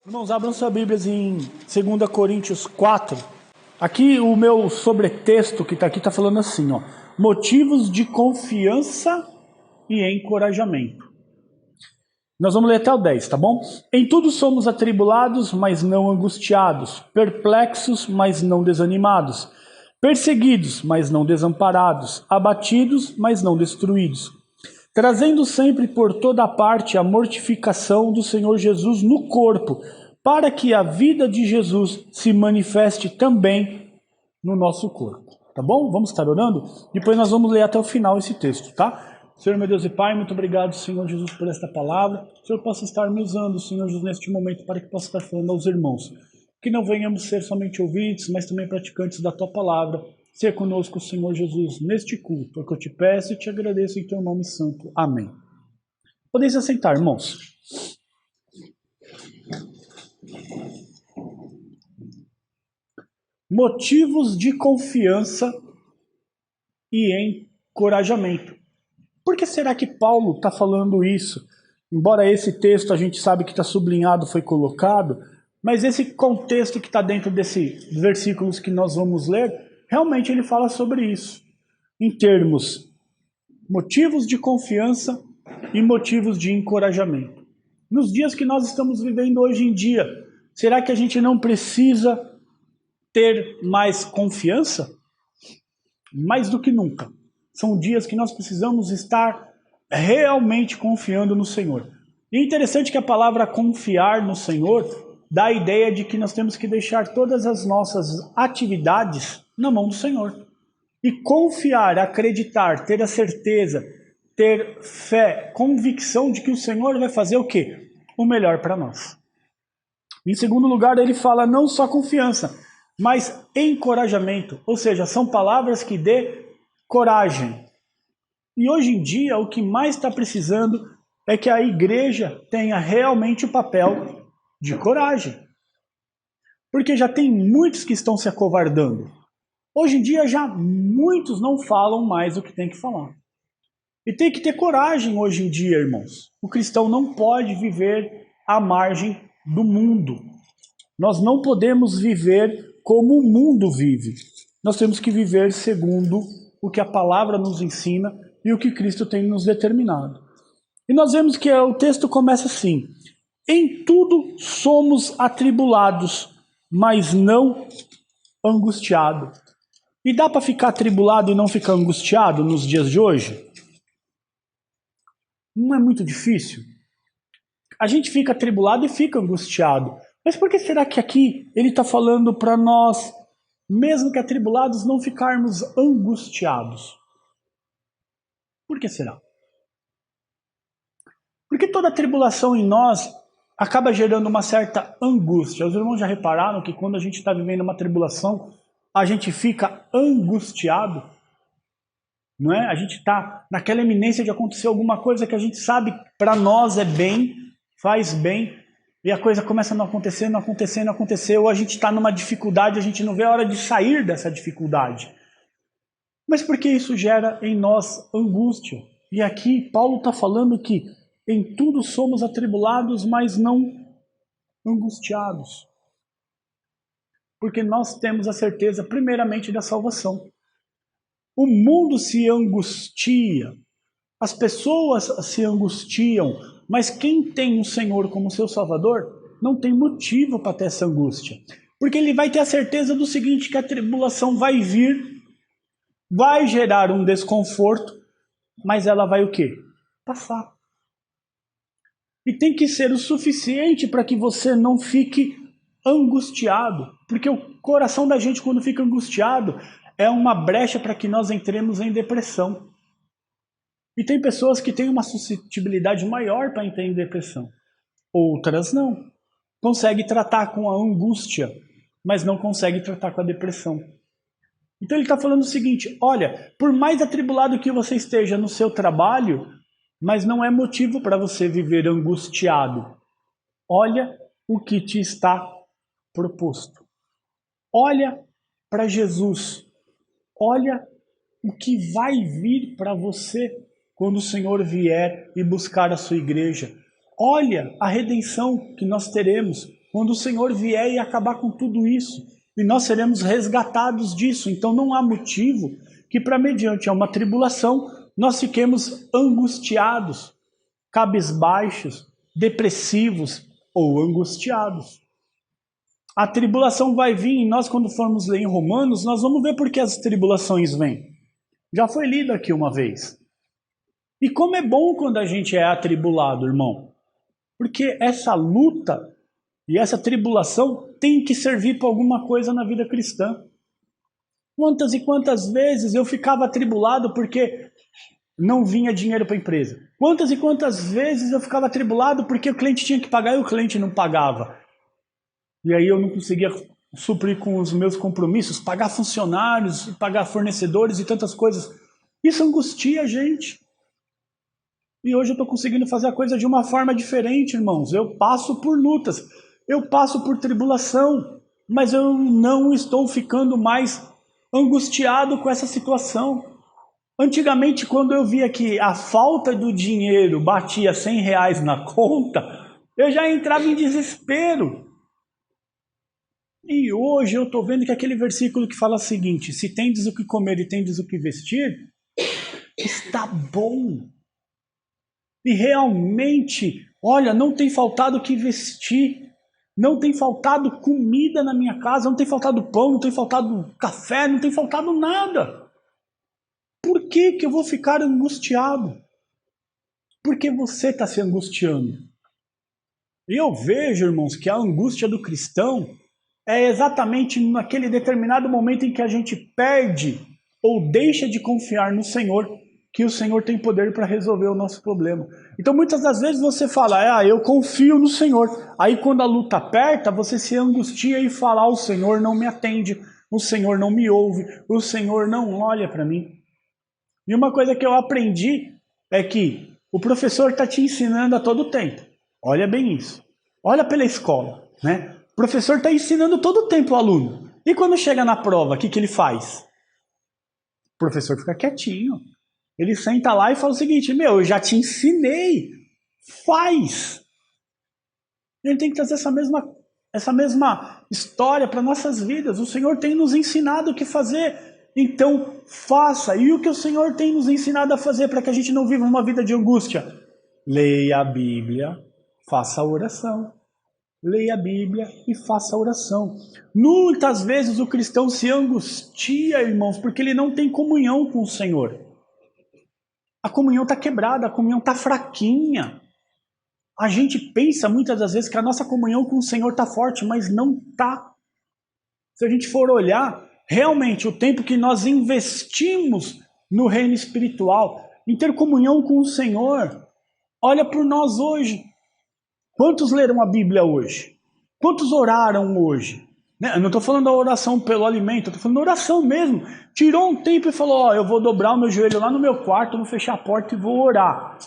Irmãos, abram suas Bíblias em 2 Coríntios 4. Aqui o meu sobretexto que está aqui está falando assim, ó, motivos de confiança e encorajamento. Nós vamos ler até o 10, tá bom? Em tudo somos atribulados, mas não angustiados, perplexos, mas não desanimados, perseguidos, mas não desamparados, abatidos, mas não destruídos, trazendo sempre por toda parte a mortificação do Senhor Jesus no corpo, para que a vida de Jesus se manifeste também no nosso corpo. Tá bom? Vamos estar orando? Depois nós vamos ler até o final esse texto, tá? Senhor, meu Deus e Pai, muito obrigado, Senhor Jesus, por esta palavra. O Senhor possa estar me usando, Senhor Jesus, neste momento, para que possa estar falando aos irmãos. Que não venhamos ser somente ouvintes, mas também praticantes da Tua palavra. Seja conosco, Senhor Jesus, neste culto, é o que eu te peço e te agradeço em Teu nome santo. Amém. Podem se assentar, irmãos. Motivos de confiança e encorajamento. Por que será que Paulo está falando isso? Embora esse texto a gente sabe que está sublinhado, foi colocado, mas esse contexto que está dentro desses versículos que nós vamos ler, realmente ele fala sobre isso. Em termos, motivos de confiança e motivos de encorajamento. Nos dias que nós estamos vivendo hoje em dia, será que a gente não precisa ter mais confiança? Mais do que nunca. São dias que nós precisamos estar realmente confiando no Senhor. E é interessante que a palavra confiar no Senhor dá a ideia de que nós temos que deixar todas as nossas atividades na mão do Senhor. E confiar, acreditar, ter a certeza, ter fé, convicção de que o Senhor vai fazer o quê? O melhor para nós. Em segundo lugar, ele fala não só confiança, mas encorajamento. Ou seja, são palavras que dê coragem. E hoje em dia, o que mais está precisando é que a igreja tenha realmente o papel de coragem. Porque já tem muitos que estão se acovardando. Hoje em dia, já muitos não falam mais o que tem que falar. E tem que ter coragem hoje em dia, irmãos. O cristão não pode viver à margem do mundo. Nós não podemos viver como o mundo vive. Nós temos que viver segundo o que a palavra nos ensina e o que Cristo tem nos determinado. E nós vemos que o texto começa assim: em tudo somos atribulados, mas não angustiados. E dá para ficar atribulado e não ficar angustiado nos dias de hoje? Não é muito difícil. A gente fica atribulado e fica angustiado. Mas por que será que aqui ele está falando para nós, mesmo que atribulados, não ficarmos angustiados? Por que será? Porque toda tribulação em nós acaba gerando uma certa angústia. Os irmãos já repararam que quando a gente está vivendo uma tribulação, a gente fica angustiado? Não é? A gente está naquela iminência de acontecer alguma coisa que a gente sabe para nós é bem, faz bem, e a coisa começa a não acontecer, não acontecer, não acontecer, ou a gente está numa dificuldade, a gente não vê a hora de sair dessa dificuldade. Mas por que isso gera em nós angústia? E aqui Paulo está falando que em tudo somos atribulados, mas não angustiados. Porque nós temos a certeza, primeiramente, da salvação. O mundo se angustia, as pessoas se angustiam, mas quem tem o Senhor como seu Salvador não tem motivo para ter essa angústia. Porque ele vai ter a certeza do seguinte, que a tribulação vai vir, vai gerar um desconforto, mas ela vai o quê? Passar. E tem que ser o suficiente para que você não fique angustiado. Porque o coração da gente, quando fica angustiado, é uma brecha para que nós entremos em depressão. E tem pessoas que têm uma suscetibilidade maior para entrar em depressão. Outras não. Consegue tratar com a angústia, mas não consegue tratar com a depressão. Então ele está falando o seguinte, olha, por mais atribulado que você esteja no seu trabalho, mas não é motivo para você viver angustiado. Olha o que te está proposto. Olha para Jesus. Olha o que vai vir para você quando o Senhor vier e buscar a sua igreja. Olha a redenção que nós teremos. quando o Senhor vier e acabar com tudo isso. E nós seremos resgatados disso. Então não há motivo que para mediante uma tribulação nós fiquemos angustiados, cabisbaixos, depressivos ou angustiados. A tribulação vai vir e nós, quando formos ler em Romanos, nós vamos ver por que as tribulações vêm. Já foi lido aqui uma vez. E como é bom quando a gente é atribulado, irmão. Porque essa luta e essa tribulação tem que servir para alguma coisa na vida cristã. Quantas e quantas vezes eu ficava atribulado porque não vinha dinheiro para a empresa. Quantas e quantas vezes eu ficava atribulado porque o cliente tinha que pagar e o cliente não pagava. E aí eu não conseguia suprir com os meus compromissos, pagar funcionários, pagar fornecedores e tantas coisas. Isso angustia a gente. E hoje eu estou conseguindo fazer a coisa de uma forma diferente, irmãos. Eu passo por lutas, eu passo por tribulação, mas eu não estou ficando mais angustiado com essa situação. Antigamente, quando eu via que a falta do dinheiro batia R$100 na conta, eu já entrava em desespero. E hoje eu estou vendo que aquele versículo que fala o seguinte: se tendes o que comer e tendes o que vestir, está bom. E realmente, olha, não tem faltado o que vestir, não tem faltado comida na minha casa, não tem faltado pão, não tem faltado café, não tem faltado nada. Por que eu vou ficar angustiado? Por que você está se angustiando? E eu vejo, irmãos, que a angústia do cristão é exatamente naquele determinado momento em que a gente perde ou deixa de confiar no Senhor, que o Senhor tem poder para resolver o nosso problema. Então muitas das vezes você fala, eu confio no Senhor. Aí quando a luta aperta, você se angustia e fala, o Senhor não me atende, o Senhor não me ouve, o Senhor não olha para mim. E uma coisa que eu aprendi é que o professor está te ensinando a todo tempo. Olha bem isso. Olha pela escola, né? O professor está ensinando todo tempo o aluno. E quando chega na prova, o que ele faz? O professor fica quietinho. Ele senta lá e fala o seguinte, eu já te ensinei. Faz. Ele tem que trazer essa mesma história para nossas vidas. O Senhor tem nos ensinado o que fazer. Então, faça. E o que o Senhor tem nos ensinado a fazer para que a gente não viva uma vida de angústia? Leia a Bíblia, faça a oração. Leia a Bíblia e faça a oração. Muitas vezes o cristão se angustia, irmãos, porque ele não tem comunhão com o Senhor. A comunhão está quebrada, a comunhão está fraquinha. A gente pensa muitas das vezes que a nossa comunhão com o Senhor está forte, mas não está. Se a gente for olhar, realmente, o tempo que nós investimos no reino espiritual, em ter comunhão com o Senhor, olha por nós hoje. Quantos leram a Bíblia hoje? Quantos oraram hoje? Eu não estou falando da oração pelo alimento, eu estou falando da oração mesmo. Tirou um tempo e falou, eu vou dobrar o meu joelho lá no meu quarto, vou fechar a porta e vou orar.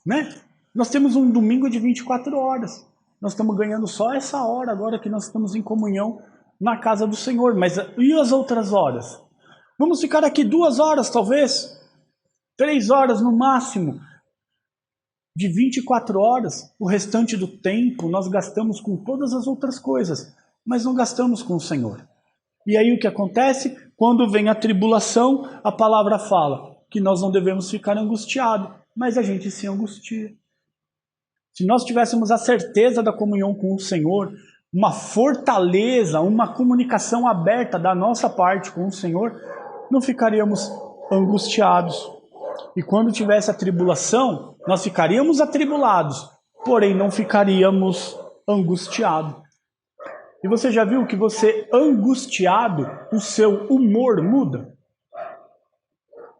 Né? Nós temos um domingo de 24 horas. Nós estamos ganhando só essa hora agora que nós estamos em comunhão na casa do Senhor. Mas e as outras horas? Vamos ficar aqui 2 horas talvez? 3 horas no máximo. De 24 horas, o restante do tempo nós gastamos com todas as outras coisas, mas não gastamos com o Senhor. E aí o que acontece? Quando vem a tribulação, a palavra fala que nós não devemos ficar angustiados, mas a gente se angustia. Se nós tivéssemos a certeza da comunhão com o Senhor, uma fortaleza, uma comunicação aberta da nossa parte com o Senhor, não ficaríamos angustiados. E quando tivesse a tribulação, nós ficaríamos atribulados, porém não ficaríamos angustiados. E você já viu que você angustiado, o seu humor muda?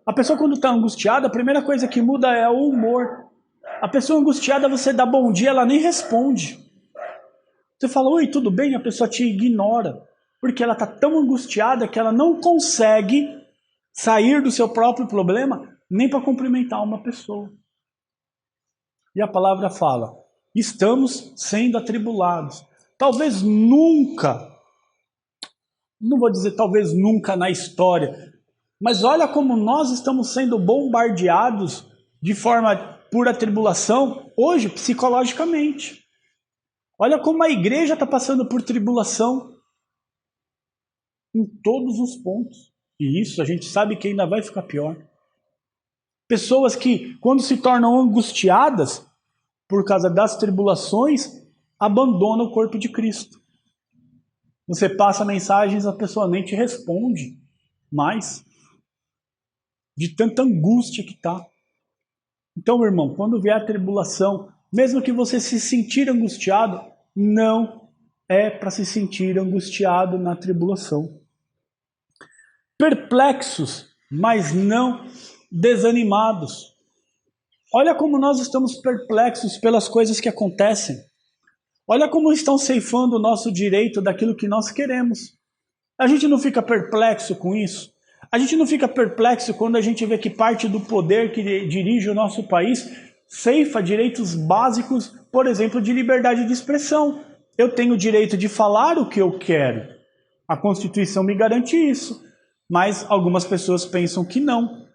A pessoa quando está angustiada, a primeira coisa que muda é o humor. A pessoa angustiada, você dá bom dia, ela nem responde. Você fala, oi, tudo bem? A pessoa te ignora. Porque ela está tão angustiada que ela não consegue sair do seu próprio problema nem para cumprimentar uma pessoa. E a palavra fala, estamos sendo atribulados. Talvez nunca, não vou dizer talvez nunca na história, mas olha como nós estamos sendo bombardeados de forma por atribulação hoje, psicologicamente. Olha como a igreja está passando por tribulação em todos os pontos. E isso a gente sabe que ainda vai ficar pior. Pessoas que, quando se tornam angustiadas por causa das tribulações, abandonam o corpo de Cristo. Você passa mensagens, a pessoa nem te responde mais, de tanta angústia que está. Então, meu irmão, quando vier a tribulação, mesmo que você se sentir angustiado, não é para se sentir angustiado na tribulação. Perplexos, mas não desanimados. Olha como nós estamos perplexos pelas coisas que acontecem. Olha como estão ceifando o nosso direito daquilo que nós queremos. A gente não fica perplexo com isso? A gente não fica perplexo quando a gente vê que parte do poder que dirige o nosso país ceifa direitos básicos, por exemplo, de liberdade de expressão. Eu tenho o direito de falar o que eu quero. A Constituição me garante isso. Mas algumas pessoas pensam que não.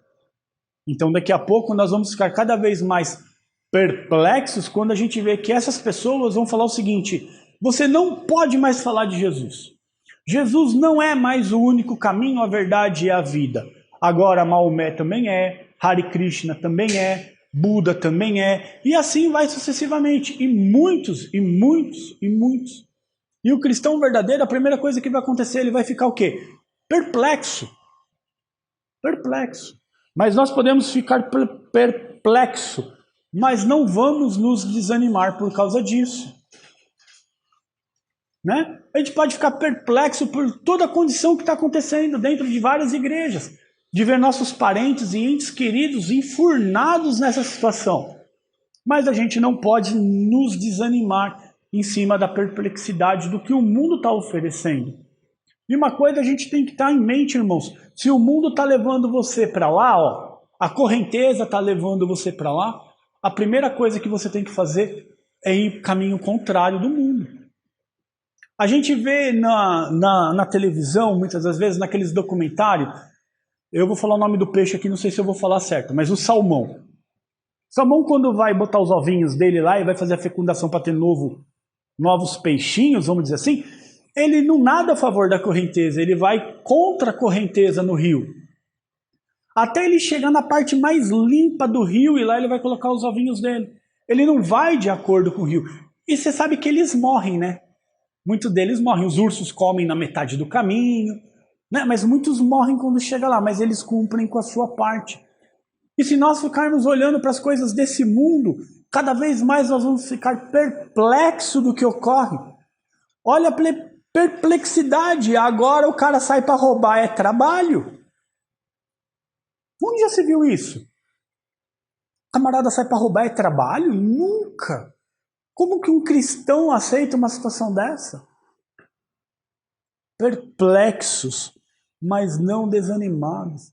Então daqui a pouco nós vamos ficar cada vez mais perplexos quando a gente vê que essas pessoas vão falar o seguinte: você não pode mais falar de Jesus. Jesus não é mais o único caminho, a verdade e a vida. Agora Maomé também é, Hare Krishna também é, Buda também é, e assim vai sucessivamente. E muitos, e muitos, e muitos. E o cristão verdadeiro, a primeira coisa que vai acontecer, ele vai ficar o quê? Perplexo. Perplexo. Mas nós podemos ficar perplexo, mas não vamos nos desanimar por causa disso. Né? A gente pode ficar perplexo por toda a condição que está acontecendo dentro de várias igrejas, de ver nossos parentes e entes queridos enfurnados nessa situação. Mas a gente não pode nos desanimar em cima da perplexidade do que o mundo está oferecendo. E uma coisa a gente tem que estar em mente, irmãos, se o mundo está levando você para lá, ó, a correnteza está levando você para lá, a primeira coisa que você tem que fazer é ir caminho contrário do mundo. A gente vê na televisão, muitas das vezes, naqueles documentários, eu vou falar o nome do peixe aqui, não sei se eu vou falar certo, mas o salmão. O salmão, quando vai botar os ovinhos dele lá e vai fazer a fecundação para ter novos peixinhos, vamos dizer assim, ele não nada a favor da correnteza, ele vai contra a correnteza no rio. Até ele chegar na parte mais limpa do rio e lá ele vai colocar os ovinhos dele. Ele não vai de acordo com o rio. E você sabe que eles morrem, né? Muitos deles morrem. Os ursos comem na metade do caminho, né? Mas muitos morrem quando chega lá, mas eles cumprem com a sua parte. E se nós ficarmos olhando para as coisas desse mundo, cada vez mais nós vamos ficar perplexos do que ocorre. Olha a perplexidade, agora o cara sai para roubar, é trabalho. Onde já se viu isso? O camarada sai para roubar, é trabalho? Nunca. Como que um cristão aceita uma situação dessa? Perplexos, mas não desanimados.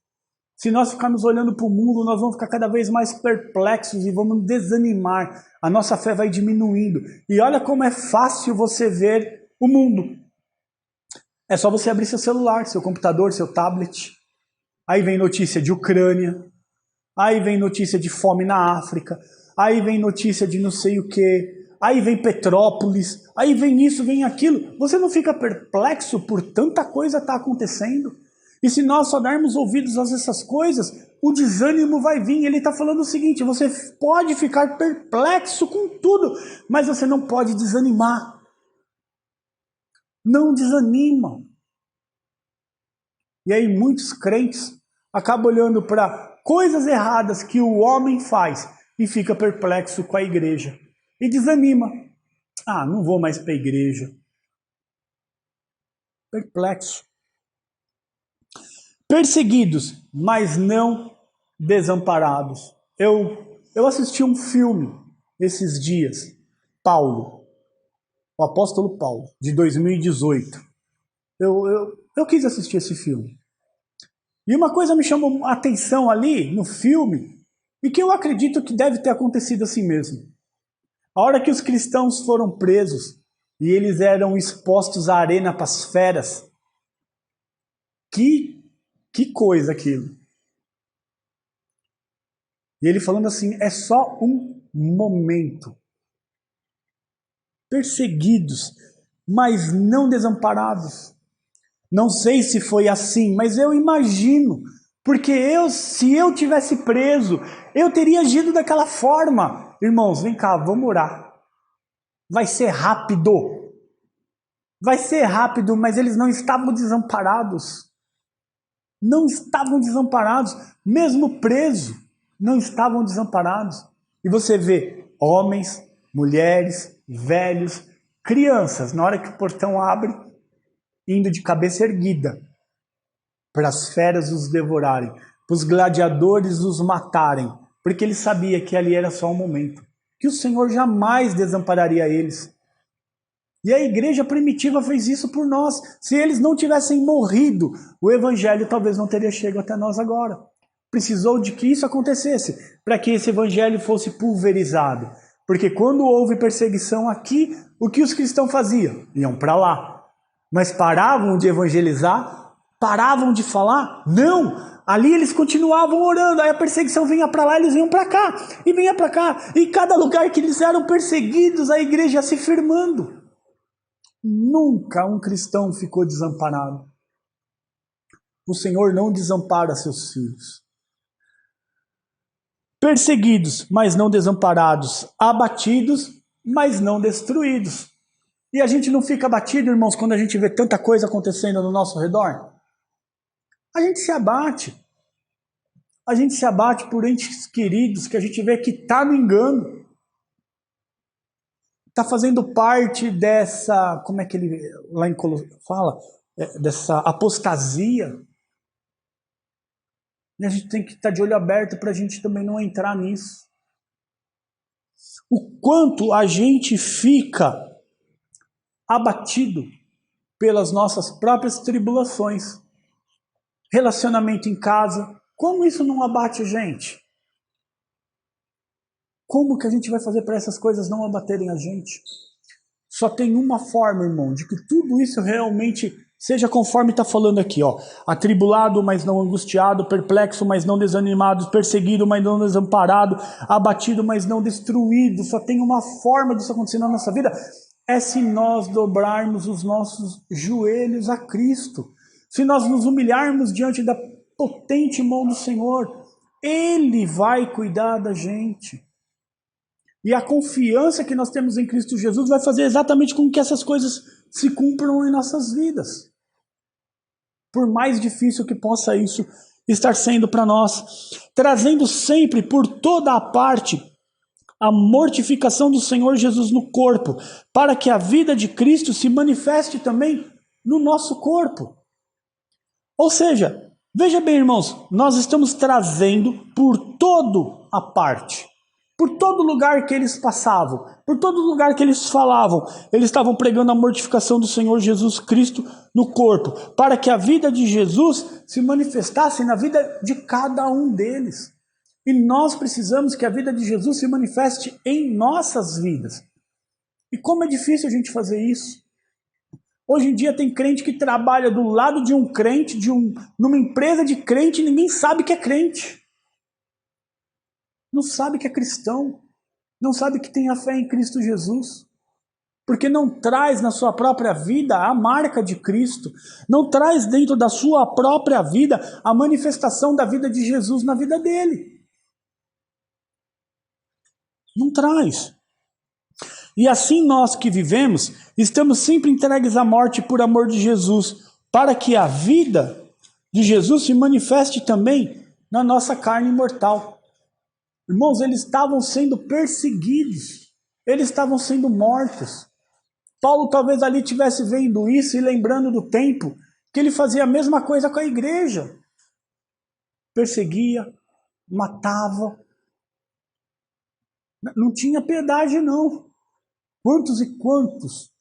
Se nós ficarmos olhando para o mundo, nós vamos ficar cada vez mais perplexos e vamos desanimar. A nossa fé vai diminuindo. E olha como é fácil você ver o mundo. É só você abrir seu celular, seu computador, seu tablet. Aí vem notícia de Ucrânia. Aí vem notícia de fome na África. Aí vem notícia de não sei o quê. Aí vem Petrópolis. Aí vem isso, vem aquilo. Você não fica perplexo por tanta coisa estar acontecendo? E se nós só darmos ouvidos a essas coisas, o desânimo vai vir. Ele está falando o seguinte: você pode ficar perplexo com tudo, mas você não pode desanimar. Não desanima. E aí muitos crentes acabam olhando para coisas erradas que o homem faz e fica perplexo com a igreja. E desanima. Ah, não vou mais para a igreja. Perplexo. Perseguidos, mas não desamparados. Eu assisti um filme esses dias, Paulo, o apóstolo Paulo, de 2018. Eu quis assistir esse filme. E uma coisa me chamou a atenção ali no filme, e que eu acredito que deve ter acontecido assim mesmo. A hora que os cristãos foram presos e eles eram expostos à arena para as feras, que coisa aquilo. E ele falando assim, é só um momento. perseguidos, mas não desamparados. Não sei se foi assim, mas eu imagino, porque se eu tivesse preso, eu teria agido daquela forma. Irmãos, vem cá, vamos orar. Vai ser rápido. Vai ser rápido, mas eles não estavam desamparados. Não estavam desamparados, mesmo presos, não estavam desamparados. E você vê homens, mulheres, velhos, crianças, na hora que o portão abre, indo de cabeça erguida, para as feras os devorarem, para os gladiadores os matarem, porque ele sabia que ali era só um momento, que o Senhor jamais desampararia eles. E a igreja primitiva fez isso por nós. Se eles não tivessem morrido, o evangelho talvez não teria chegado até nós agora. Precisou de que isso acontecesse, para que esse evangelho fosse pulverizado. Porque quando houve perseguição aqui, o que os cristãos faziam? Iam para lá. Mas paravam de evangelizar? Paravam de falar? Não! Ali eles continuavam orando, aí a perseguição vinha para lá, eles vinham para cá, e vinha para cá. E cada lugar que eles eram perseguidos, a igreja se firmando. Nunca um cristão ficou desamparado. O Senhor não desampara seus filhos. Perseguidos, mas não desamparados. Abatidos, mas não destruídos. E a gente não fica abatido, irmãos, quando a gente vê tanta coisa acontecendo no nosso redor? A gente se abate. A gente se abate por entes queridos que a gente vê que está no engano. Está fazendo parte dessa, como é que ele lá em Colossenses fala? Dessa apostasia. E a gente tem que estar de olho aberto para a gente também não entrar nisso. O quanto a gente fica abatido pelas nossas próprias tribulações. Relacionamento em casa, como isso não abate a gente? Como que a gente vai fazer para essas coisas não abaterem a gente? Só tem uma forma, irmão, de que tudo isso realmente seja conforme está falando aqui, ó. Atribulado, mas não angustiado, perplexo, mas não desanimado, perseguido, mas não desamparado, abatido, mas não destruído. Só tem uma forma disso acontecer na nossa vida, é se nós dobrarmos os nossos joelhos a Cristo. Se nós nos humilharmos diante da potente mão do Senhor, Ele vai cuidar da gente. E a confiança que nós temos em Cristo Jesus vai fazer exatamente com que essas coisas se cumpram em nossas vidas. Por mais difícil que possa isso estar sendo para nós. Trazendo sempre por toda a parte a mortificação do Senhor Jesus no corpo, para que a vida de Cristo se manifeste também no nosso corpo. Ou seja, veja bem, irmãos, nós estamos trazendo por toda a parte. Por todo lugar que eles passavam, por todo lugar que eles falavam, eles estavam pregando a mortificação do Senhor Jesus Cristo no corpo, para que a vida de Jesus se manifestasse na vida de cada um deles. E nós precisamos que a vida de Jesus se manifeste em nossas vidas. E como é difícil a gente fazer isso. Hoje em dia tem crente que trabalha do lado de um crente, numa empresa de crente, e ninguém sabe que é crente. Não sabe que é cristão, não sabe que tem a fé em Cristo Jesus, porque não traz na sua própria vida a marca de Cristo, não traz dentro da sua própria vida a manifestação da vida de Jesus na vida dele. Não traz. E assim nós que vivemos, estamos sempre entregues à morte por amor de Jesus, para que a vida de Jesus se manifeste também na nossa carne mortal. Irmãos, eles estavam sendo perseguidos, eles estavam sendo mortos. Paulo talvez ali estivesse vendo isso e lembrando do tempo que ele fazia a mesma coisa com a igreja. Perseguia, matava, não tinha piedade não. Quantos e quantos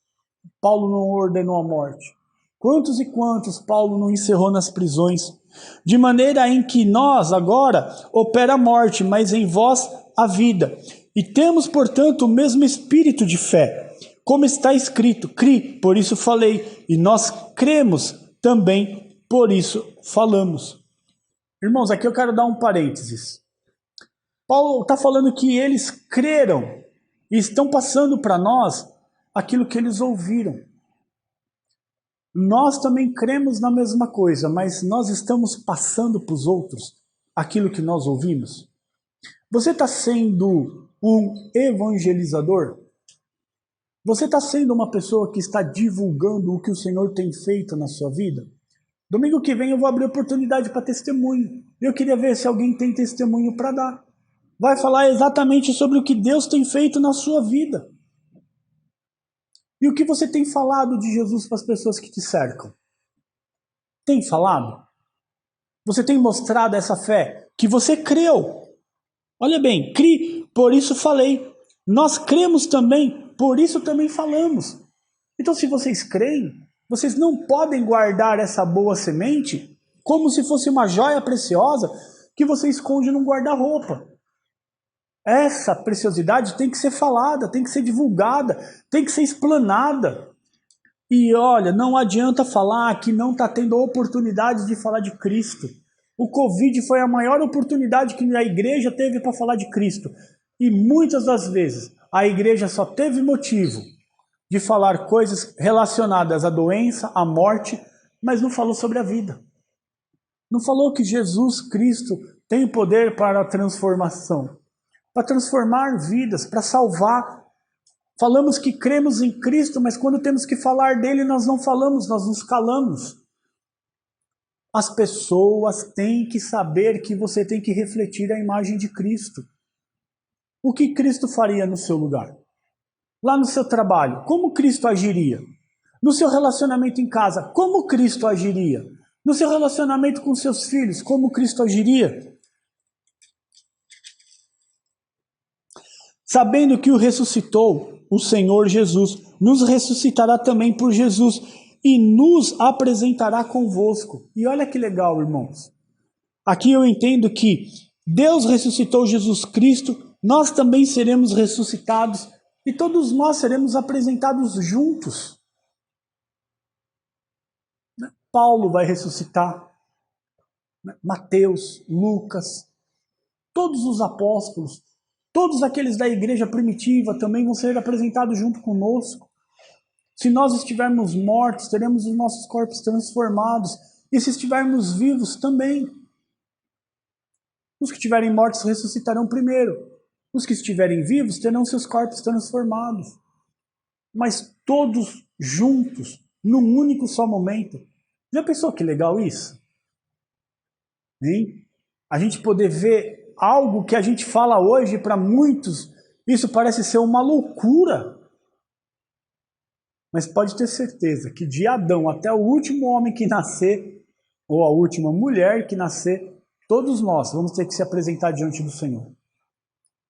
Paulo não ordenou a morte? Quantos e quantos Paulo não encerrou nas prisões? De maneira em que nós agora opera a morte, mas em vós a vida. E temos, portanto, o mesmo espírito de fé. Como está escrito, cri, por isso falei. E nós cremos também, por isso falamos. Irmãos, aqui eu quero dar um parênteses. Paulo está falando que eles creram e estão passando para nós aquilo que eles ouviram. Nós também cremos na mesma coisa, mas nós estamos passando para os outros aquilo que nós ouvimos. Você está sendo um evangelizador? Você está sendo uma pessoa que está divulgando o que o Senhor tem feito na sua vida? Domingo que vem eu vou abrir oportunidade para testemunho. Eu queria ver se alguém tem testemunho para dar. Vai falar exatamente sobre o que Deus tem feito na sua vida. E o que você tem falado de Jesus para as pessoas que te cercam? Tem falado? Você tem mostrado essa fé que você creu? Olha bem, crie, por isso falei. Nós cremos também, por isso também falamos. Então, se vocês creem, vocês não podem guardar essa boa semente como se fosse uma joia preciosa que você esconde num guarda-roupa. Essa preciosidade tem que ser falada, tem que ser divulgada, tem que ser explanada. E olha, não adianta falar que não está tendo oportunidade de falar de Cristo. O Covid foi a maior oportunidade que a igreja teve para falar de Cristo. E muitas das vezes a igreja só teve motivo de falar coisas relacionadas à doença, à morte, mas não falou sobre a vida. Não falou que Jesus Cristo tem poder para a transformação, para transformar vidas, para salvar. Falamos que cremos em Cristo, mas quando temos que falar dele, nós não falamos, nós nos calamos. As pessoas têm que saber que você tem que refletir a imagem de Cristo. O que Cristo faria no seu lugar? Lá no seu trabalho, como Cristo agiria? No seu relacionamento em casa, como Cristo agiria? No seu relacionamento com seus filhos, como Cristo agiria? Sabendo que o ressuscitou, o Senhor Jesus nos ressuscitará também por Jesus e nos apresentará convosco. E olha que legal, irmãos. Aqui eu entendo que Deus ressuscitou Jesus Cristo, nós também seremos ressuscitados e todos nós seremos apresentados juntos. Paulo vai ressuscitar, Mateus, Lucas, todos os apóstolos, todos aqueles da igreja primitiva também vão ser apresentados junto conosco. Se nós estivermos mortos, teremos os nossos corpos transformados. E se estivermos vivos, também. Os que estiverem mortos ressuscitarão primeiro. Os que estiverem vivos terão seus corpos transformados. Mas todos juntos, num único só momento. Já pensou que legal isso? Hein? A gente poder ver algo que a gente fala hoje para muitos, isso parece ser uma loucura. Mas pode ter certeza que de Adão até o último homem que nascer, ou a última mulher que nascer, todos nós vamos ter que se apresentar diante do Senhor.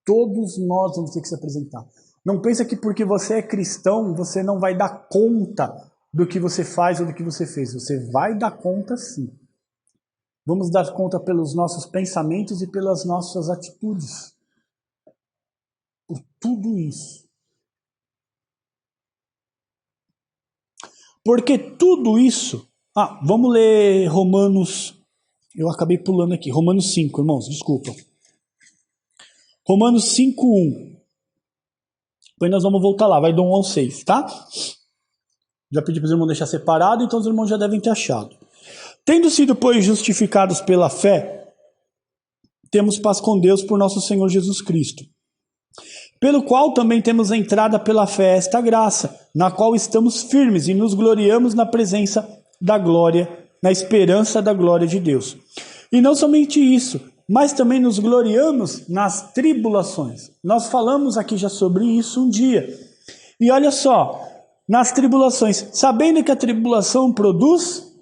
Todos nós vamos ter que se apresentar. Não pensa que porque você é cristão, você não vai dar conta do que você faz ou do que você fez. Você vai dar conta sim. Vamos dar conta pelos nossos pensamentos e pelas nossas atitudes. Por tudo isso. Porque tudo isso... vamos ler Romanos... Eu acabei pulando aqui. Romanos 5, irmãos, desculpa. Romanos 5:1. Depois nós vamos voltar lá. Vai do 1 ao 6, tá? Já pedi para os irmãos deixar separado, então os irmãos já devem ter achado. Tendo sido, pois, justificados pela fé, temos paz com Deus por nosso Senhor Jesus Cristo, pelo qual também temos entrada pela fé esta graça, na qual estamos firmes e nos gloriamos na presença da glória, na esperança da glória de Deus. E não somente isso, mas também nos gloriamos nas tribulações. Nós falamos aqui já sobre isso um dia. E olha só, nas tribulações, sabendo que a tribulação produz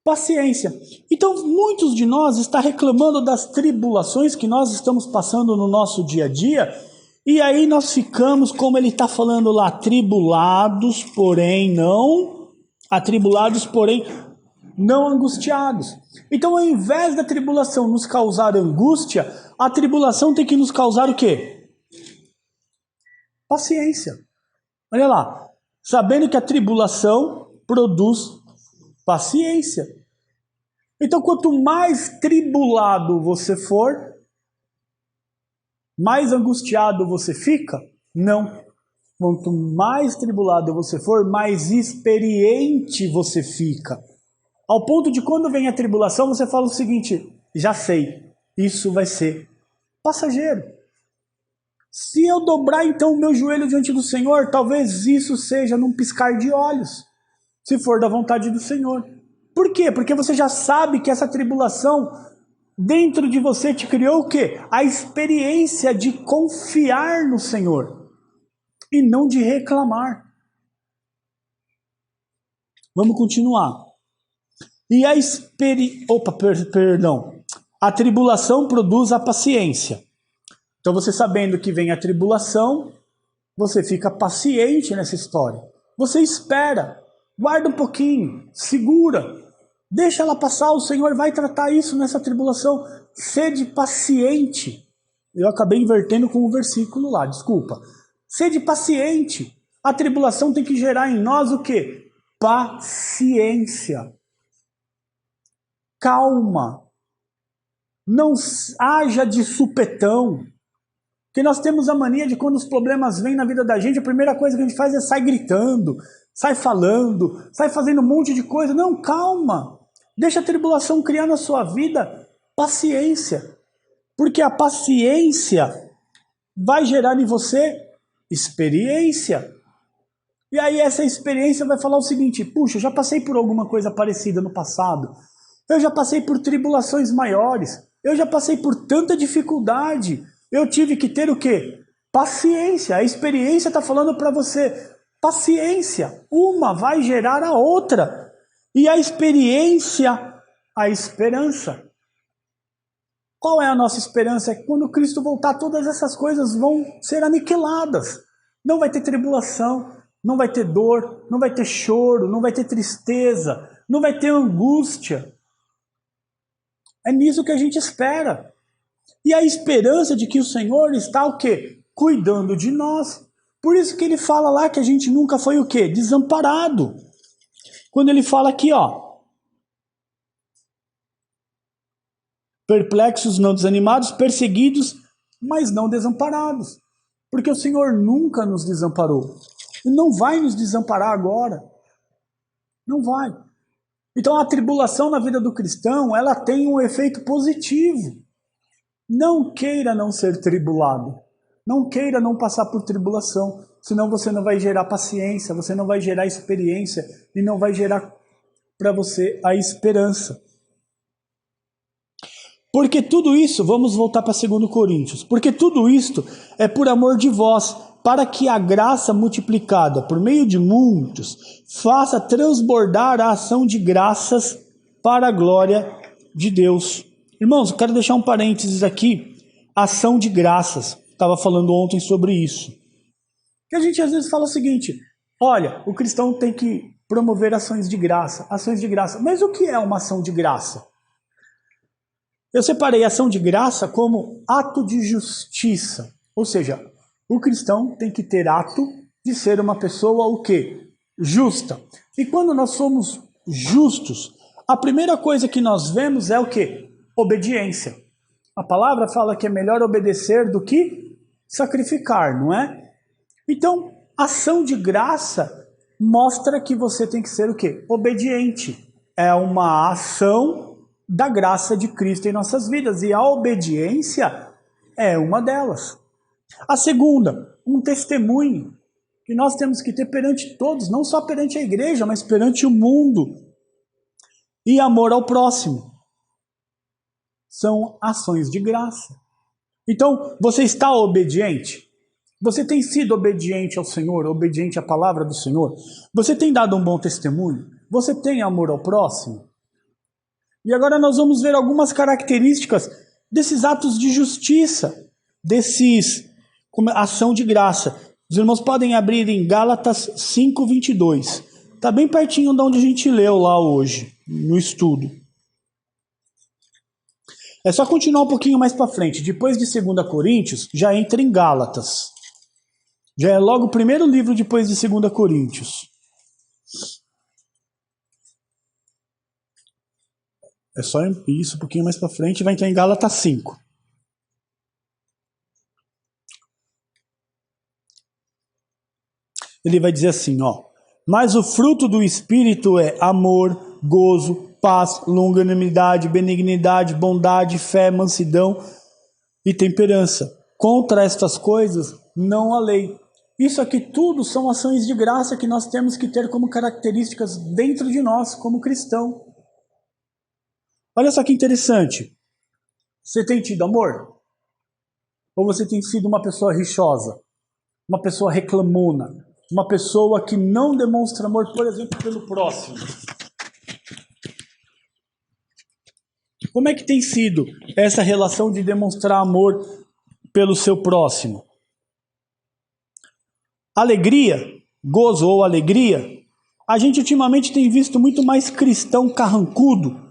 paciência. Então, muitos de nós estão reclamando das tribulações que nós estamos passando no nosso dia a dia, e aí nós ficamos, como ele está falando lá, atribulados, porém não angustiados. Então, ao invés da tribulação nos causar angústia, a tribulação tem que nos causar o quê? Paciência. Olha lá, sabendo que a tribulação produz paciência. Então, quanto mais tribulado você for, mais angustiado você fica? Não. Quanto mais tribulado você for, mais experiente você fica. Ao ponto de quando vem a tribulação, você fala o seguinte: já sei, isso vai ser passageiro. Se eu dobrar então o meu joelho diante do Senhor, talvez isso seja num piscar de olhos, se for da vontade do Senhor. Por quê? Porque você já sabe que essa tribulação dentro de você te criou o quê? A experiência de confiar no Senhor e não de reclamar. Vamos continuar. E a tribulação produz a paciência. Então você sabendo que vem a tribulação, você fica paciente nessa história. Você espera, guarda um pouquinho, segura, deixa ela passar, o Senhor vai tratar isso nessa tribulação. Sede paciente. Eu acabei invertendo com o versículo lá, desculpa. Sede paciente. A tribulação tem que gerar em nós o quê? Paciência. Calma. Não haja de supetão. Porque nós temos a mania de quando os problemas vêm na vida da gente, a primeira coisa que a gente faz é sair gritando, sai falando, sai fazendo um monte de coisa. Não, calma. Deixa a tribulação criar na sua vida paciência. Porque a paciência vai gerar em você experiência. E aí essa experiência vai falar o seguinte: puxa, eu já passei por alguma coisa parecida no passado. Eu já passei por tribulações maiores. Eu já passei por tanta dificuldade. Eu tive que ter o quê? Paciência. A experiência está falando para você. Paciência. Uma vai gerar a outra. E a experiência, a esperança. Qual é a nossa esperança? É que quando Cristo voltar, todas essas coisas vão ser aniquiladas. Não vai ter tribulação, não vai ter dor, não vai ter choro, não vai ter tristeza, não vai ter angústia. É nisso que a gente espera. E a esperança de que o Senhor está o quê? Cuidando de nós. Por isso que ele fala lá que a gente nunca foi o quê? Desamparado. Quando ele fala aqui, ó. Perplexos, não desanimados, perseguidos, mas não desamparados. Porque o Senhor nunca nos desamparou. E não vai nos desamparar agora. Não vai. Então a tribulação na vida do cristão, ela tem um efeito positivo. Não queira não ser tribulado. Não queira não passar por tribulação. Senão você não vai gerar paciência, você não vai gerar experiência e não vai gerar para você a esperança. Porque tudo isso, vamos voltar para 2 Coríntios, porque tudo isto é por amor de vós, para que a graça multiplicada por meio de muitos faça transbordar a ação de graças para a glória de Deus. Irmãos, eu quero deixar um parênteses aqui, ação de graças, estava falando ontem sobre isso. Que a gente às vezes fala o seguinte: olha, o cristão tem que promover ações de graça, mas o que é uma ação de graça? Eu separei a ação de graça como ato de justiça, ou seja, o cristão tem que ter ato de ser uma pessoa o quê? Justa. E quando nós somos justos, a primeira coisa que nós vemos é o quê? Obediência. A palavra fala que é melhor obedecer do que sacrificar, não é? Então, ação de graça mostra que você tem que ser o quê? Obediente. É uma ação da graça de Cristo em nossas vidas. E a obediência é uma delas. A segunda, um testemunho que nós temos que ter perante todos, não só perante a igreja, mas perante o mundo. E amor ao próximo. São ações de graça. Então, você está obediente? Você tem sido obediente ao Senhor, obediente à palavra do Senhor? Você tem dado um bom testemunho? Você tem amor ao próximo? E agora nós vamos ver algumas características desses atos de justiça, ação de graça. Os irmãos podem abrir em Gálatas 5:22. Está bem pertinho de onde a gente leu lá hoje, no estudo. É só continuar um pouquinho mais para frente. Depois de 2 Coríntios, já entra em Gálatas. Já é logo o primeiro livro depois de 2 Coríntios. É só isso, um pouquinho mais para frente, vai entrar em Gálatas 5. ele vai dizer assim, ó: mas o fruto do Espírito é amor, gozo, paz, longanimidade, benignidade, bondade, fé, mansidão e temperança. Contra estas coisas não há lei. Isso aqui tudo são ações de graça que nós temos que ter como características dentro de nós, como cristão. Olha só que interessante. Você tem tido amor? Ou você tem sido uma pessoa rixosa? Uma pessoa reclamona? Uma pessoa que não demonstra amor, por exemplo, pelo próximo? Como é que tem sido essa relação de demonstrar amor pelo seu próximo? Alegria, gozo ou alegria, a gente ultimamente tem visto muito mais cristão carrancudo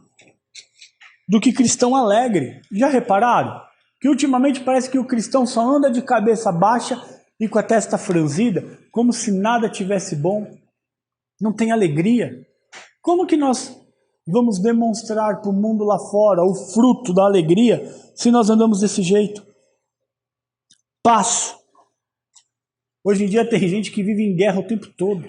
do que cristão alegre. Já repararam? Que ultimamente parece que o cristão só anda de cabeça baixa e com a testa franzida, como se nada tivesse bom. Não tem alegria. Como que nós vamos demonstrar para o mundo lá fora o fruto da alegria se nós andamos desse jeito? Paz. Hoje em dia tem gente que vive em guerra o tempo todo.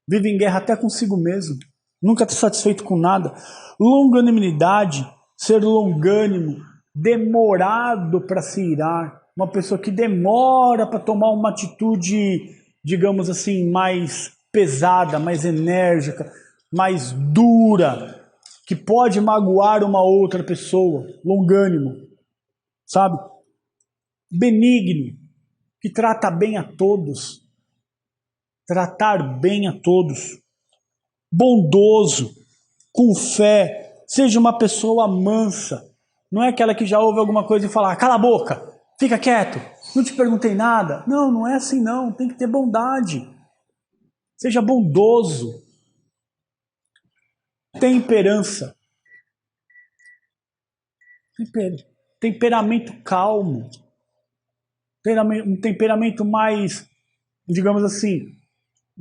Vive em guerra até consigo mesmo. Nunca está satisfeito com nada. Longanimidade, ser longânimo, demorado para se irar. Uma pessoa que demora para tomar uma atitude, digamos assim, mais pesada, mais enérgica, mais dura, que pode magoar uma outra pessoa. Longânimo, sabe? Benigno, que trata bem a todos. Tratar bem a todos. Bondoso, com fé, seja uma pessoa mansa. Não é aquela que já ouve alguma coisa e fala: cala a boca, fica quieto, não te perguntei nada. Não, não é assim não, tem que ter bondade. Seja bondoso. Temperança. Temperamento calmo. Um temperamento mais, digamos assim,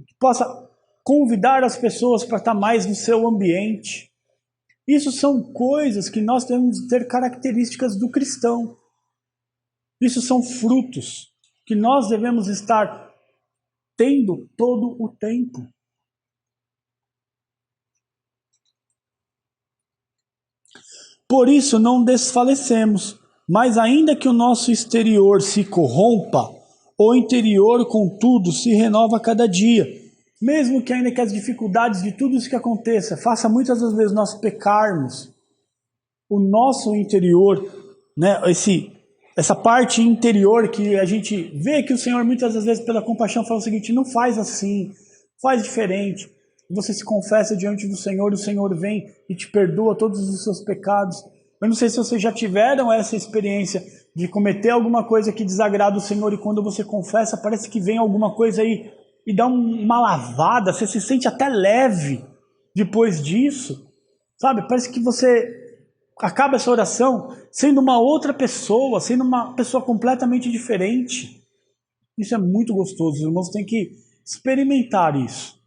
que possa convidar as pessoas para estar mais no seu ambiente. Isso são coisas que nós temos que ter características do cristão. Isso são frutos que nós devemos estar tendo todo o tempo. Por isso não desfalecemos, mas ainda que o nosso exterior se corrompa, o interior, contudo, se renova a cada dia. Mesmo que ainda que as dificuldades de tudo isso que aconteça, faça muitas das vezes nós pecarmos, o nosso interior, né, essa parte interior que a gente vê que o Senhor muitas das vezes pela compaixão fala o seguinte: não faz assim, faz diferente. Você se confessa diante do Senhor, o Senhor vem e te perdoa todos os seus pecados. Eu não sei se vocês já tiveram essa experiência de cometer alguma coisa que desagrada o Senhor e quando você confessa parece que vem alguma coisa aí e dá uma lavada, você se sente até leve depois disso, sabe? Parece que você acaba essa oração sendo uma outra pessoa, sendo uma pessoa completamente diferente. Isso é muito gostoso, os irmãos têm que experimentar isso.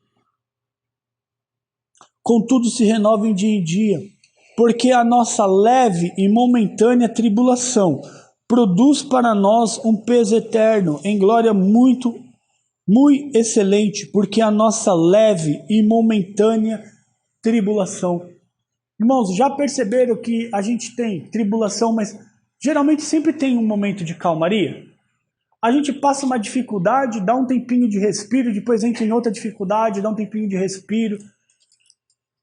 Contudo se renova de dia em dia, porque a nossa leve e momentânea tribulação produz para nós um peso eterno em glória muito excelente, porque a nossa leve e momentânea tribulação. Irmãos, já perceberam que a gente tem tribulação, mas geralmente sempre tem um momento de calmaria? A gente passa uma dificuldade, dá um tempinho de respiro, depois entra em outra dificuldade, dá um tempinho de respiro.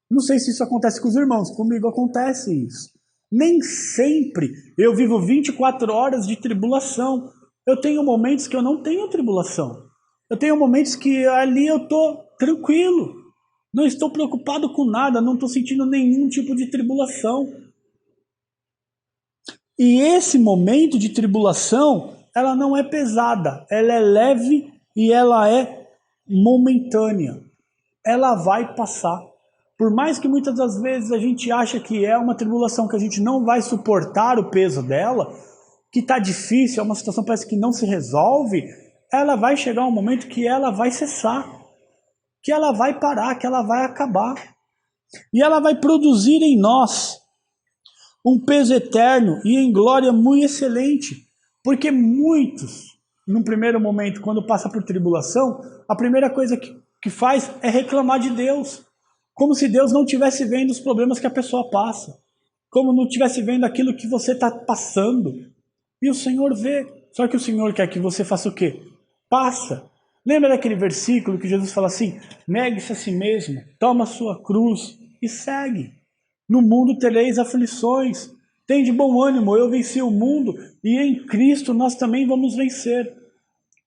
Não sei se isso acontece com os irmãos, comigo acontece isso. Nem sempre eu vivo 24 horas de tribulação. Eu tenho momentos que eu não tenho tribulação. Eu tenho momentos que ali eu estou tranquilo. Não estou preocupado com nada, não estou sentindo nenhum tipo de tribulação. E esse momento de tribulação, ela não é pesada, ela é leve e ela é momentânea. Ela vai passar. Por mais que muitas das vezes a gente acha que é uma tribulação que a gente não vai suportar o peso dela, que está difícil, é uma situação que parece que não se resolve, ela vai chegar um momento que ela vai cessar, que ela vai parar, que ela vai acabar. E ela vai produzir em nós um peso eterno e em glória muito excelente, porque muitos num primeiro momento, quando passa por tribulação, a primeira coisa que faz é reclamar de Deus. Como se Deus não estivesse vendo os problemas que a pessoa passa. Como não estivesse vendo aquilo que você está passando. E o Senhor vê. Só que o Senhor quer que você faça o quê? Passa. Lembra daquele versículo que Jesus fala assim: negue-se a si mesmo, toma a sua cruz e segue. No mundo tereis aflições. Tem de bom ânimo, eu venci o mundo e em Cristo nós também vamos vencer.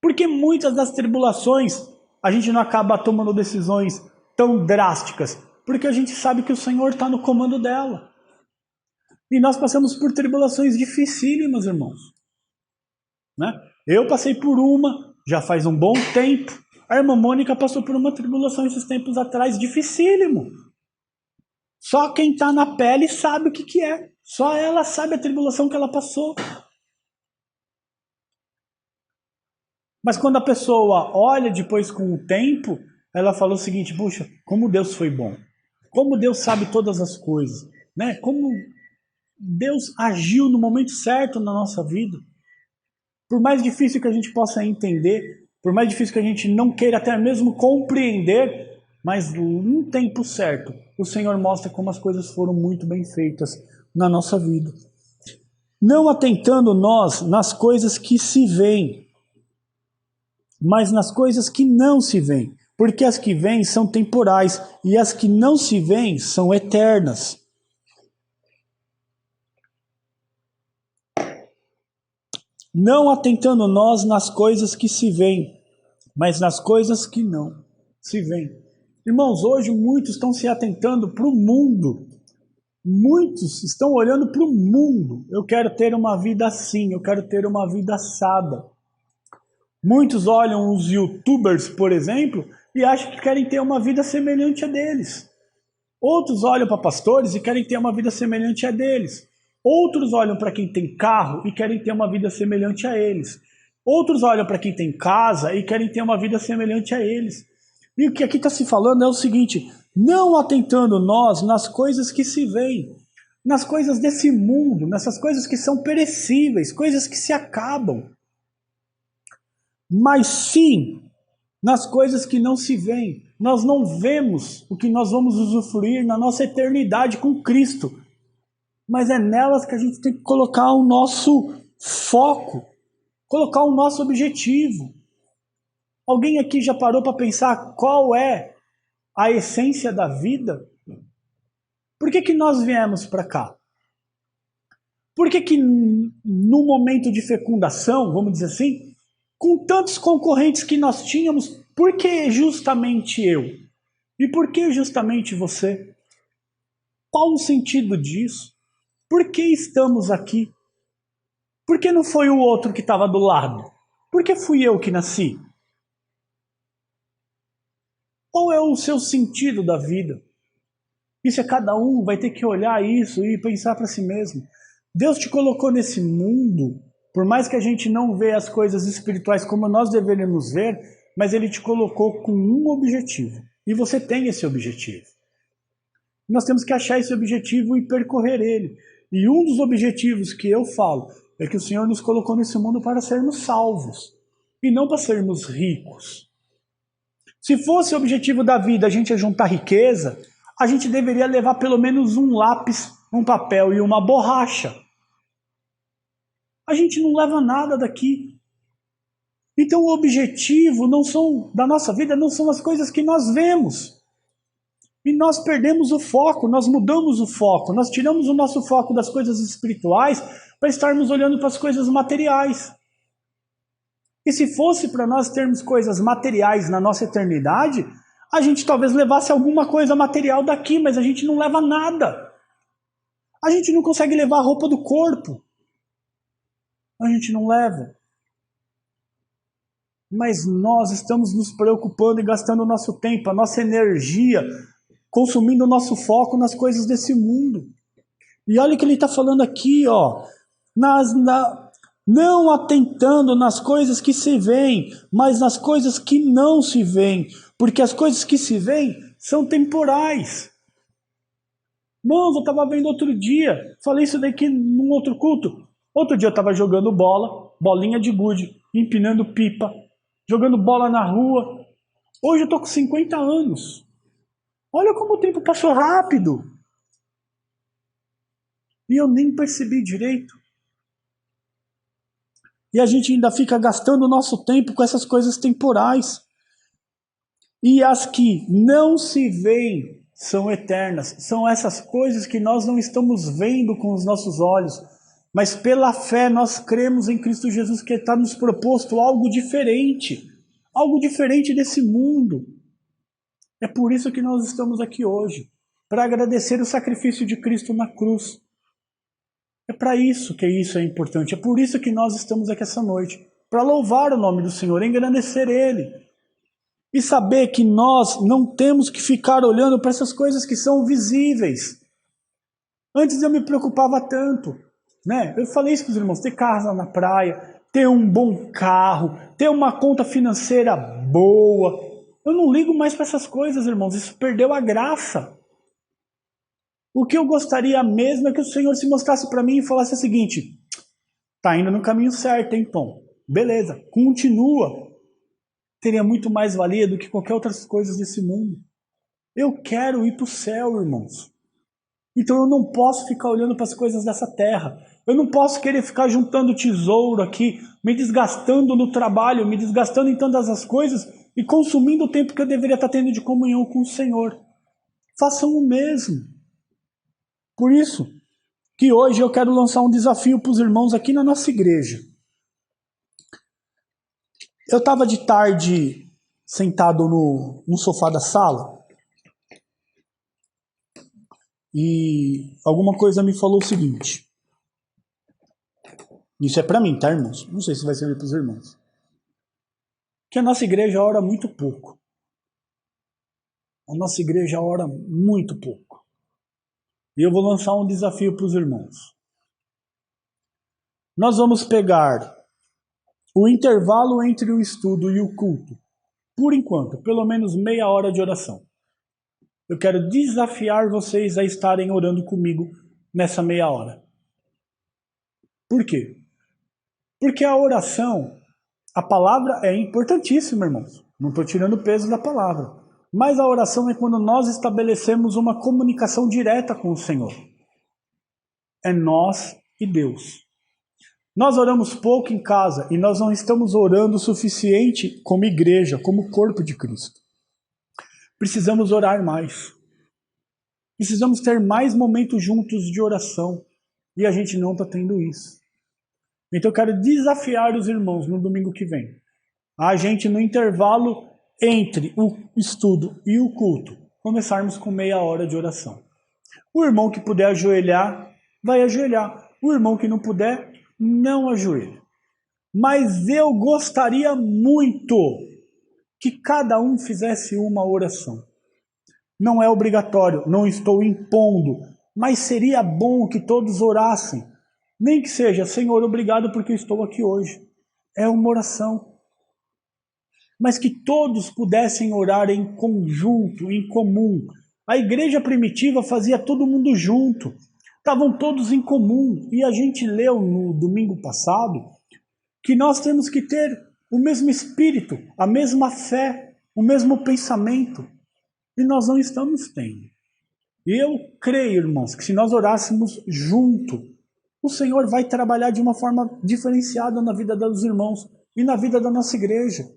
Porque muitas das tribulações a gente não acaba tomando decisões tão drásticas, porque a gente sabe que o Senhor está no comando dela. E nós passamos por tribulações dificílimas, irmãos. Né? Eu passei por uma, já faz um bom tempo. A irmã Mônica passou por uma tribulação esses tempos atrás, dificílimo. Só quem está na pele sabe o que é. Só ela sabe a tribulação que ela passou. Mas quando a pessoa olha depois com o tempo, ela fala o seguinte: puxa, como Deus foi bom. Como Deus sabe todas as coisas. Né? Como Deus agiu no momento certo na nossa vida. Por mais difícil que a gente possa entender, por mais difícil que a gente não queira até mesmo compreender, mas no tempo certo, o Senhor mostra como as coisas foram muito bem feitas na nossa vida. Não atentando nós nas coisas que se veem, mas nas coisas que não se veem, porque as que vêm são temporais e as que não se veem são eternas. Não atentando nós nas coisas que se veem, mas nas coisas que não se veem. Irmãos, hoje muitos estão se atentando para o mundo. Muitos estão olhando para o mundo. Eu quero ter uma vida assim, eu quero ter uma vida assada. Muitos olham os youtubers, por exemplo, e acham que querem ter uma vida semelhante a deles. Outros olham para pastores e querem ter uma vida semelhante a deles. Outros olham para quem tem carro e querem ter uma vida semelhante a eles. Outros olham para quem tem casa e querem ter uma vida semelhante a eles. E o que aqui está se falando é o seguinte: não atentando nós nas coisas que se veem, nas coisas desse mundo, nessas coisas que são perecíveis, coisas que se acabam, mas sim nas coisas que não se veem. Nós não vemos o que nós vamos usufruir na nossa eternidade com Cristo, mas é nelas que a gente tem que colocar o nosso foco, colocar o nosso objetivo. Alguém aqui já parou para pensar qual é a essência da vida? Por que nós viemos para cá? Por que no momento de fecundação, vamos dizer assim, com tantos concorrentes que nós tínhamos, por que justamente eu? E por que justamente você? Qual o sentido disso? Por que estamos aqui? Por que não foi o outro que estava do lado? Por que fui eu que nasci? Qual é o seu sentido da vida? Isso é cada um vai ter que olhar isso e pensar para si mesmo. Deus te colocou nesse mundo, por mais que a gente não vê as coisas espirituais como nós deveríamos ver, mas Ele te colocou com um objetivo. E você tem esse objetivo. Nós temos que achar esse objetivo e percorrer ele. E um dos objetivos que eu falo é que o Senhor nos colocou nesse mundo para sermos salvos e não para sermos ricos. Se fosse o objetivo da vida a gente juntar riqueza, a gente deveria levar pelo menos um lápis, um papel e uma borracha. A gente não leva nada daqui. Então o objetivo da nossa vida não são as coisas que nós vemos. E nós perdemos o foco, nós mudamos o foco, nós tiramos o nosso foco das coisas espirituais para estarmos olhando para as coisas materiais. E se fosse para nós termos coisas materiais na nossa eternidade, a gente talvez levasse alguma coisa material daqui, mas a gente não leva nada. A gente não consegue levar a roupa do corpo. A gente não leva. Mas nós estamos nos preocupando e gastando o nosso tempo, a nossa energia, consumindo o nosso foco nas coisas desse mundo. E olha o que ele está falando aqui, ó. Não atentando nas coisas que se veem, mas nas coisas que não se veem. Porque as coisas que se veem são temporais. Irmãos, eu estava vendo outro dia, falei isso daqui num outro culto. Outro dia eu estava jogando bola, bolinha de gude. empinando pipa, jogando bola na rua. Hoje eu tô com 50 anos. Olha como o tempo passou rápido. E eu nem percebi direito. E a gente ainda fica gastando o nosso tempo com essas coisas temporais. E as que não se veem são eternas. São essas coisas que nós não estamos vendo com os nossos olhos. Mas pela fé nós cremos em Cristo Jesus, que está nos proposto algo diferente. Algo diferente desse mundo. É por isso que nós estamos aqui hoje. Para agradecer o sacrifício de Cristo na cruz. É para isso que isso é importante. É por isso que nós estamos aqui essa noite. Para louvar o nome do Senhor, engrandecer Ele. E saber que nós não temos que ficar olhando para essas coisas que são visíveis. Antes eu me preocupava tanto. Né? Eu falei isso para os irmãos, ter casa na praia, ter um bom carro, ter uma conta financeira boa. Eu não ligo mais para essas coisas, irmãos. Isso perdeu a graça. O que eu gostaria mesmo é que o Senhor se mostrasse para mim e falasse o seguinte: tá indo no caminho certo, hein, Tom? Beleza, continua. Teria muito mais valia do que qualquer outras coisas desse mundo. Eu quero ir para o céu, irmãos. Então eu não posso ficar olhando para as coisas dessa terra. Eu não posso querer ficar juntando tesouro aqui, me desgastando no trabalho, me desgastando em tantas as coisas e consumindo o tempo que eu deveria estar tendo de comunhão com o Senhor. Façam o mesmo. Por isso que hoje eu quero lançar um desafio para os irmãos aqui na nossa igreja. Eu estava de tarde sentado no sofá da sala e alguma coisa me falou o seguinte. Isso é para mim, tá, irmãos? Não sei se vai servir para os irmãos. Que a nossa igreja ora muito pouco. A nossa igreja ora muito pouco. E eu vou lançar um desafio para os irmãos. Nós vamos pegar o intervalo entre o estudo e o culto. Por enquanto, pelo menos meia hora de oração. Eu quero desafiar vocês a estarem orando comigo nessa meia hora. Por quê? Porque a oração, a palavra é importantíssima, irmãos. Não estou tirando o peso da palavra. Mas a oração é quando nós estabelecemos uma comunicação direta com o Senhor. É nós e Deus. Nós oramos pouco em casa e nós não estamos orando o suficiente como igreja, como corpo de Cristo. Precisamos orar mais. Precisamos ter mais momentos juntos de oração. E a gente não está tendo isso. Então eu quero desafiar os irmãos no domingo que vem. A gente, no intervalo entre o estudo e o culto, começarmos com meia hora de oração. O irmão que puder ajoelhar, vai ajoelhar. O irmão que não puder, não ajoelha. Mas eu gostaria muito que cada um fizesse uma oração. Não é obrigatório, não estou impondo, mas seria bom que todos orassem. Nem que seja, Senhor, obrigado porque eu estou aqui hoje. É uma oração. Mas que todos pudessem orar em conjunto, em comum. A igreja primitiva fazia todo mundo junto. Estavam todos em comum. E a gente leu no domingo passado que nós temos que ter o mesmo espírito, a mesma fé, o mesmo pensamento. E nós não estamos tendo. E eu creio, irmãos, que se nós orássemos junto, o Senhor vai trabalhar de uma forma diferenciada na vida dos irmãos e na vida da nossa igreja.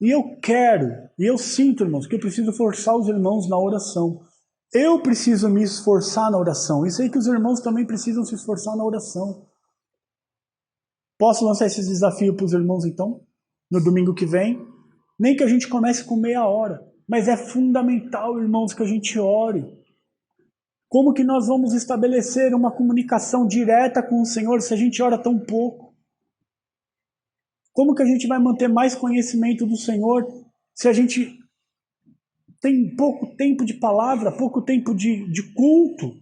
E eu quero, e eu sinto, irmãos, que eu preciso forçar os irmãos na oração. Eu preciso me esforçar na oração. E sei que os irmãos também precisam se esforçar na oração. Posso lançar esse desafio para os irmãos, então? No domingo que vem? Nem que a gente comece com meia hora. Mas é fundamental, irmãos, que a gente ore. Como que nós vamos estabelecer uma comunicação direta com o Senhor se a gente ora tão pouco? Como que a gente vai manter mais conhecimento do Senhor se a gente tem pouco tempo de palavra, pouco tempo de culto,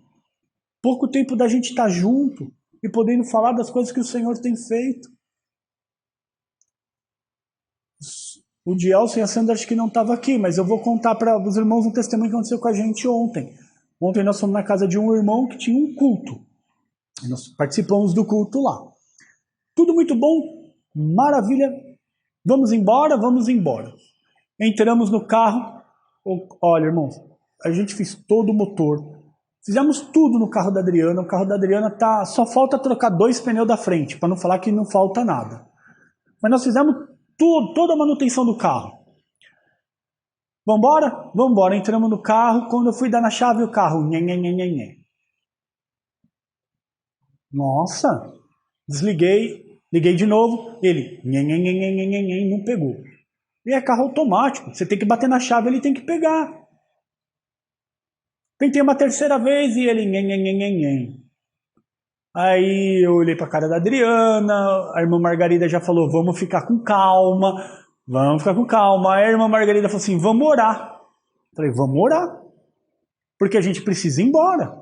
pouco tempo da gente estar junto e podendo falar das coisas que o Senhor tem feito? O Dielson e a Sandra acho que não estavam aqui, mas eu vou contar para os irmãos um testemunho que aconteceu com a gente ontem. Ontem nós fomos na casa de um irmão que tinha um culto. Nós participamos do culto lá. Tudo muito bom, Maravilha, vamos embora, vamos embora. Entramos no carro, olha, irmãos, a gente fez todo o motor, fizemos tudo no carro da Adriana, o carro da Adriana só falta trocar 2 pneus da frente, para não falar que não falta nada. Mas nós fizemos tudo, toda a manutenção do carro. Vambora? Vambora, entramos no carro, quando eu fui dar na chave o carro, nhê. Nossa, desliguei, liguei de novo, ele, nhê, não pegou. E é carro automático, você tem que bater na chave, ele tem que pegar. Tentei uma terceira vez e ele, nhê. Aí eu olhei pra cara da Adriana, a irmã Margarida já falou, vamos ficar com calma. Aí a irmã Margarida falou assim, vamos orar. Falei, vamos orar, porque a gente precisa ir embora.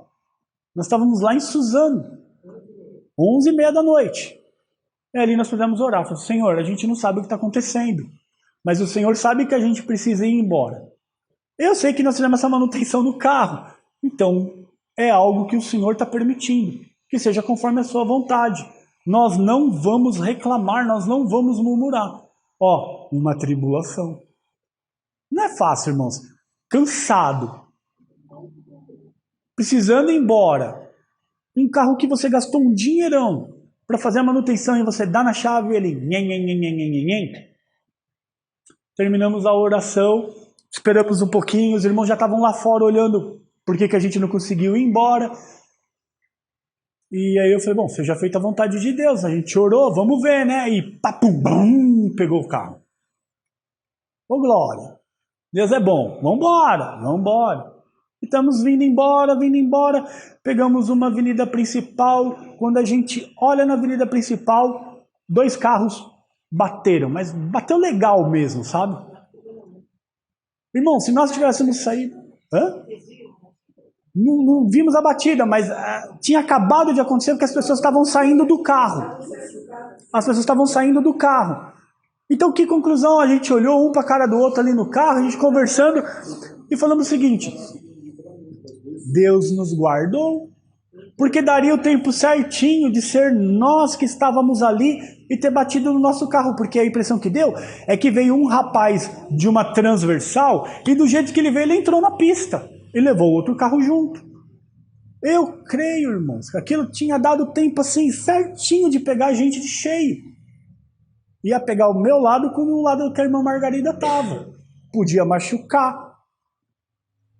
Nós estávamos lá em Suzano, 11h30 da noite. E ali nós pudemos orar. Falei, Senhor, a gente não sabe o que está acontecendo, mas o Senhor sabe que a gente precisa ir embora. Eu sei que nós fizemos essa manutenção no carro, então é algo que o Senhor está permitindo, que seja conforme a sua vontade. Nós não vamos reclamar, nós não vamos murmurar. Ó, uma tribulação. Não é fácil, irmãos. Cansado. Precisando ir embora. Um carro que você gastou um dinheirão para fazer a manutenção e você dá na chave e ele... Nhê. Terminamos a oração, esperamos um pouquinho, os irmãos já estavam lá fora olhando por que a gente não conseguiu ir embora. E aí eu falei, bom, seja feita a vontade de Deus, a gente orou, vamos ver, né? E papum, pegou o carro. Ô glória, Deus é bom, vambora. E estamos vindo embora, pegamos uma avenida principal, quando a gente olha na avenida principal, 2 carros bateram, mas bateu legal mesmo, sabe? Irmão, se nós tivéssemos saído... Não vimos a batida, mas tinha acabado de acontecer porque as pessoas estavam saindo do carro. Então, que conclusão? A gente olhou um para a cara do outro ali no carro, a gente conversando e falamos o seguinte: Deus nos guardou, porque daria o tempo certinho de ser nós que estávamos ali e ter batido no nosso carro, porque a impressão que deu é que veio um rapaz de uma transversal e do jeito que ele veio, ele entrou na pista e levou outro carro junto. Eu creio, irmãos, que aquilo tinha dado tempo assim certinho de pegar a gente de cheio. Ia pegar o meu lado como o lado que a irmã Margarida estava. Podia machucar,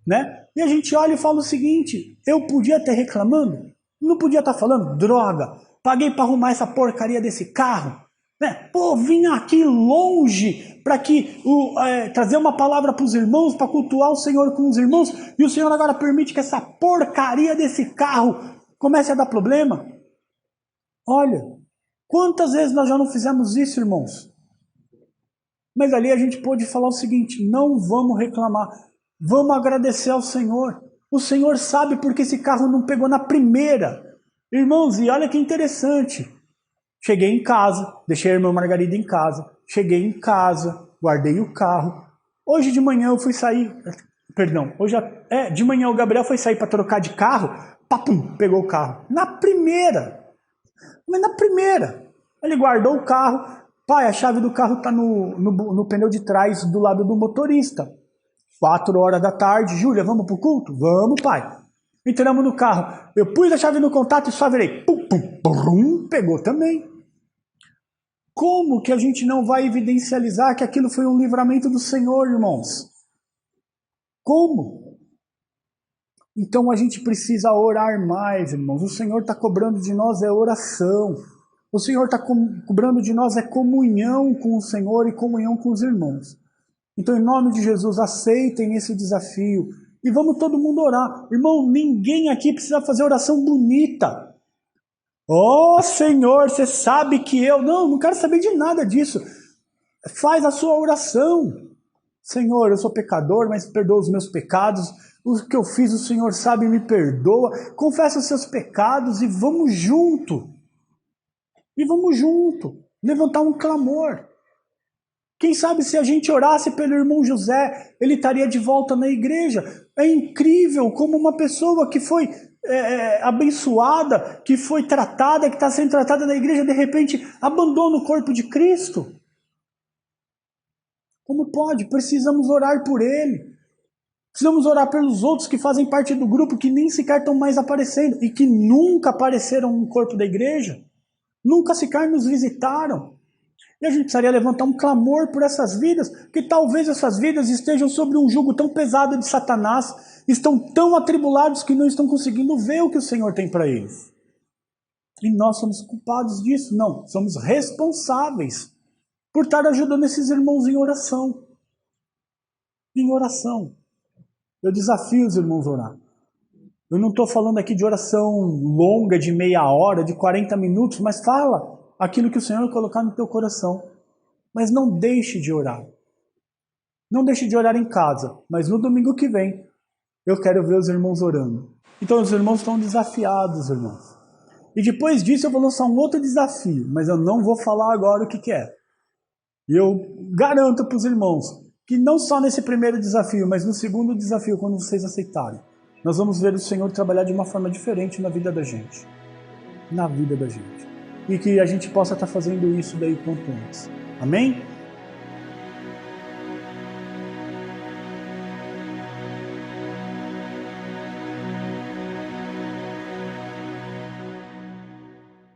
né? E a gente olha e fala o seguinte: eu podia estar reclamando? Não podia estar falando, droga, paguei para arrumar essa porcaria desse carro, né? Pô, vim aqui longe para trazer uma palavra para os irmãos, para cultuar o Senhor com os irmãos, e o Senhor agora permite que essa porcaria desse carro comece a dar problema? Olha, quantas vezes nós já não fizemos isso, irmãos? Mas ali a gente pôde falar o seguinte: não vamos reclamar, vamos agradecer ao Senhor. O Senhor sabe porque esse carro não pegou na primeira. Irmãos, e olha que interessante. Cheguei em casa, deixei a irmã Margarida em casa. Cheguei em casa, guardei o carro. Hoje de manhã eu fui sair... de manhã o Gabriel foi sair para trocar de carro. Papum, pegou o carro. Na primeira. Mas na primeira. Ele guardou o carro. Pai, a chave do carro está no pneu de trás do lado do motorista. 4h da tarde, Júlia, vamos pro culto? Vamos, pai. Entramos no carro. Eu pus a chave no contato e só virei. Pum, pum, pum, pegou também. Como que a gente não vai evidencializar que aquilo foi um livramento do Senhor, irmãos? Como? Então a gente precisa orar mais, irmãos. O Senhor está cobrando de nós oração. O Senhor está cobrando de nós comunhão com o Senhor e comunhão com os irmãos. Então, em nome de Jesus, aceitem esse desafio e vamos todo mundo orar. Irmão, ninguém aqui precisa fazer oração bonita. Oh, Senhor, você sabe que eu... Não quero saber de nada disso. Faz a sua oração. Senhor, eu sou pecador, mas perdoa os meus pecados. O que eu fiz, o Senhor sabe e me perdoa. Confessa os seus pecados e vamos junto. Levantar um clamor. Quem sabe se a gente orasse pelo irmão José, ele estaria de volta na igreja. É incrível como uma pessoa que foi abençoada, que foi tratada, que está sendo tratada na igreja, de repente abandona o corpo de Cristo? Como pode? Precisamos orar por ele. Precisamos orar pelos outros que fazem parte do grupo, que nem sequer estão mais aparecendo e que nunca apareceram no corpo da igreja, nunca sequer nos visitaram. E a gente precisaria levantar um clamor por essas vidas, que talvez essas vidas estejam sobre um jugo tão pesado de Satanás, estão tão atribulados que não estão conseguindo ver o que o Senhor tem para eles. E nós somos culpados disso? Não, somos responsáveis por estar ajudando esses irmãos em oração. Em oração. Eu desafio os irmãos a orar. Eu não estou falando aqui de oração longa, de meia hora, de 40 minutos, mas fala aquilo que o Senhor colocar no teu coração. Mas não deixe de orar. Não deixe de orar em casa, mas no domingo que vem eu quero ver os irmãos orando. Então os irmãos estão desafiados, irmãos. E depois disso eu vou lançar um outro desafio, mas eu não vou falar agora o que é. E eu garanto para os irmãos que não só nesse primeiro desafio, mas no segundo desafio, quando vocês aceitarem, nós vamos ver o Senhor trabalhar de uma forma diferente na vida da gente. Na vida da gente. E que a gente possa estar fazendo isso daí quanto antes. Amém?